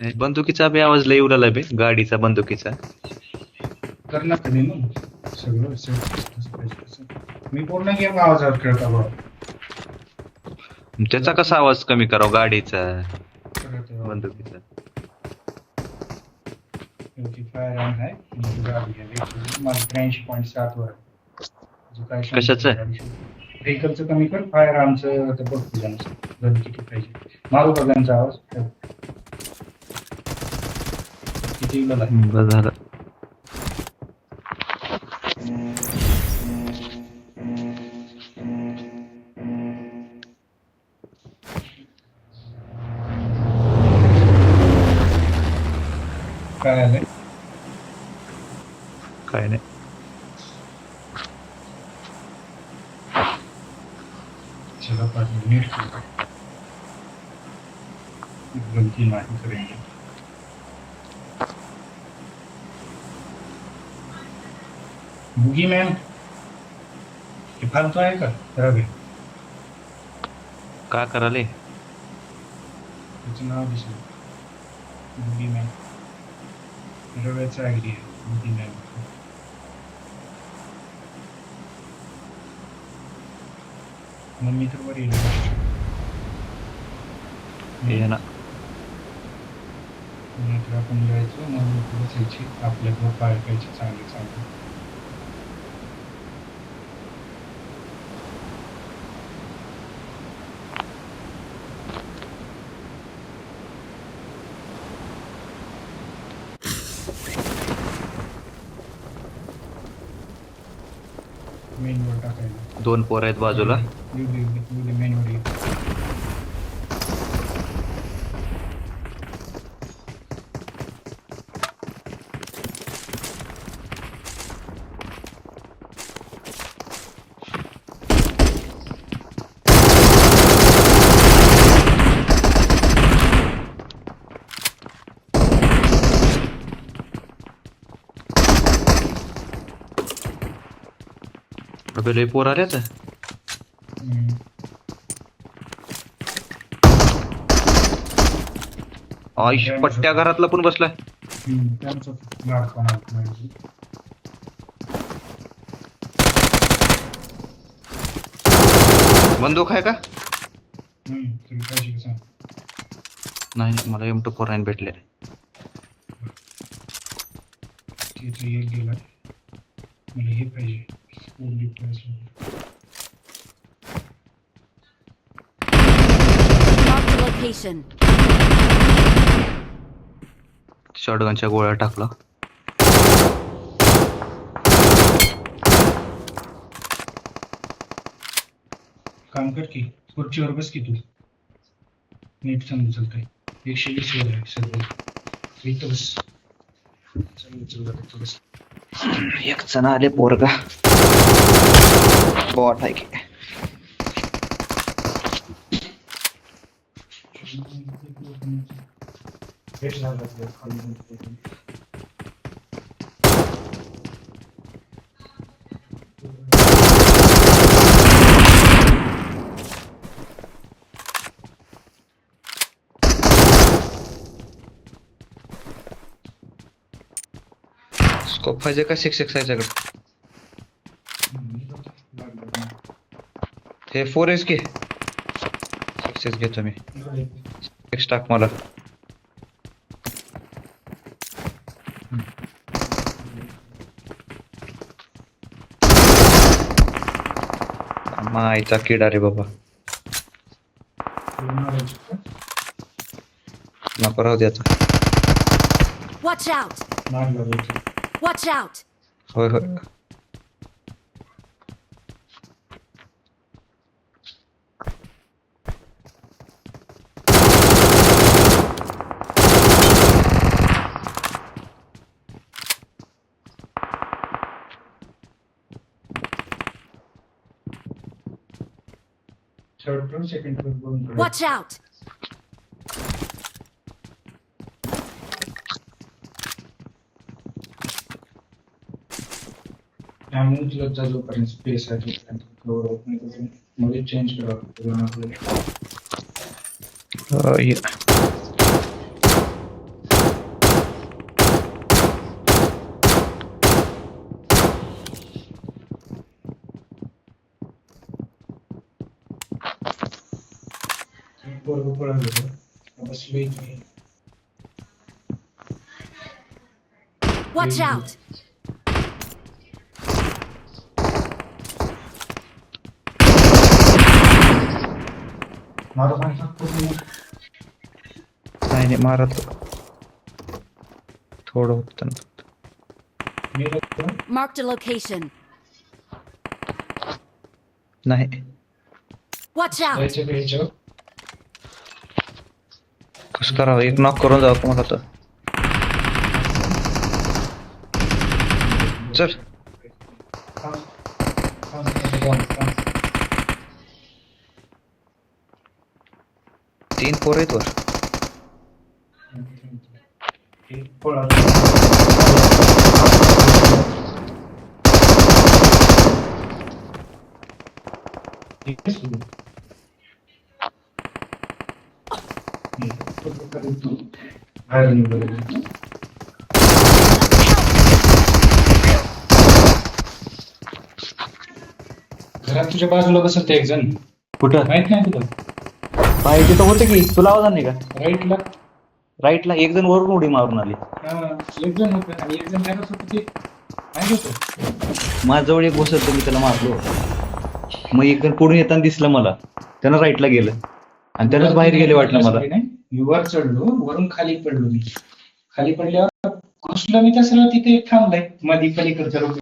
बंदुकीचा बी आवाज लय उडाला बे गाडीचा बंदुकीचा. कर ना कधी मग सगळं कसं पाहिजे तसं. मी पूर्ण गेम आवाजात खेळता बघ. त्याचा कसा आवाज कमी करावा गाडीचा करत बंदुकीचा. फायर ऑन आहे आणि गाडी आहे माझं 83.7 वर जो काय कशाचं? व्हेकलचं कमी कर फायर आर्मचं तर बघ तुझ्या गन किती पाहिजे मारू का गनचा आवाज किती झाला बरं झालं. काय आलंय काय नाही. चला 5 मिनिट गलती नाही करेंगे बुगी मैन हे फालतू आहे का रवी का कराले? त्याचं नाव दिसलं बुगी मॅन रव्याचा आयडी आहे बुगी मॅन मग मी तर वर येईल हे ना नंतर आपण जायचो मग बसायची आपल्याकडं पाळकायची चांगले चांगले मेनवर टाकायला 2 पोर आहेत बाजूला. मेनवर येईल अबे लय पोर आल्यात. आईश पट्ट्या घरातला पण बसलाय. त्यांचं गाड पण आलं नाही बंदूक आहे का? तुम्ही पाहिजे का सांग नाही मला M249 भेटले. तिथे एक गेला मला हे पाहिजे पूर्ण पाहिजे Mark the location. शॉटगनच्या गोळ्या टाकला. काम कर की खुर्चीवर बस की तू नीट समजून चालतंय 120 वर आहे सगळं इथं बस चालू बस एक जण आले पोरगा बॉट आहे की. स्कोप पाहिजे का 6x कडे? हे 4x घे. 6x घेतो मी. 6 टाक मला. मायचा किडा रे बाबा. नको राहू दे आता. Watch out! Watch out! होय होय. Watch out! त्यामुळे तुला जोपर्यंत स्पेस आहे तोपर्यंत कव्हर होत नाही तोपर्यंत मध्ये चेंज करावं लागतं आपल्याला पोरग पळालं होतं बसलो इथे Watch out! मारो माणसात नाही नाही मारत थोडं होतं ना. मी बघतो Marked a location. नाही Watch out! याच्या पेजवर कसं करावं एक नॉक करून जावं का मला तर चल तीन पोर आहेत वर घरात तुझ्या बाजूला बसत एक जण कुठं माहित नाही तुला पाहिजे तर होते की तुला आवाज नाही का राईटला राईटला एक जण वरून उडी मारून आली एक जण होतं आणि एक जण काय होतं ते माहित होतं माझ्याजवळ एक बसत मी त्याला मारलो मग एक जण पुढून येताना दिसलं मला त्यानं राईटला गेलं आणि त्यानंच बाहेर गेले वाटलं मला मी वर चढलो वरून खाली पडलो मी खाली पडल्यावर घुसलो मी तसं तिथे थांबलाय मधी पलीकडच्या रोड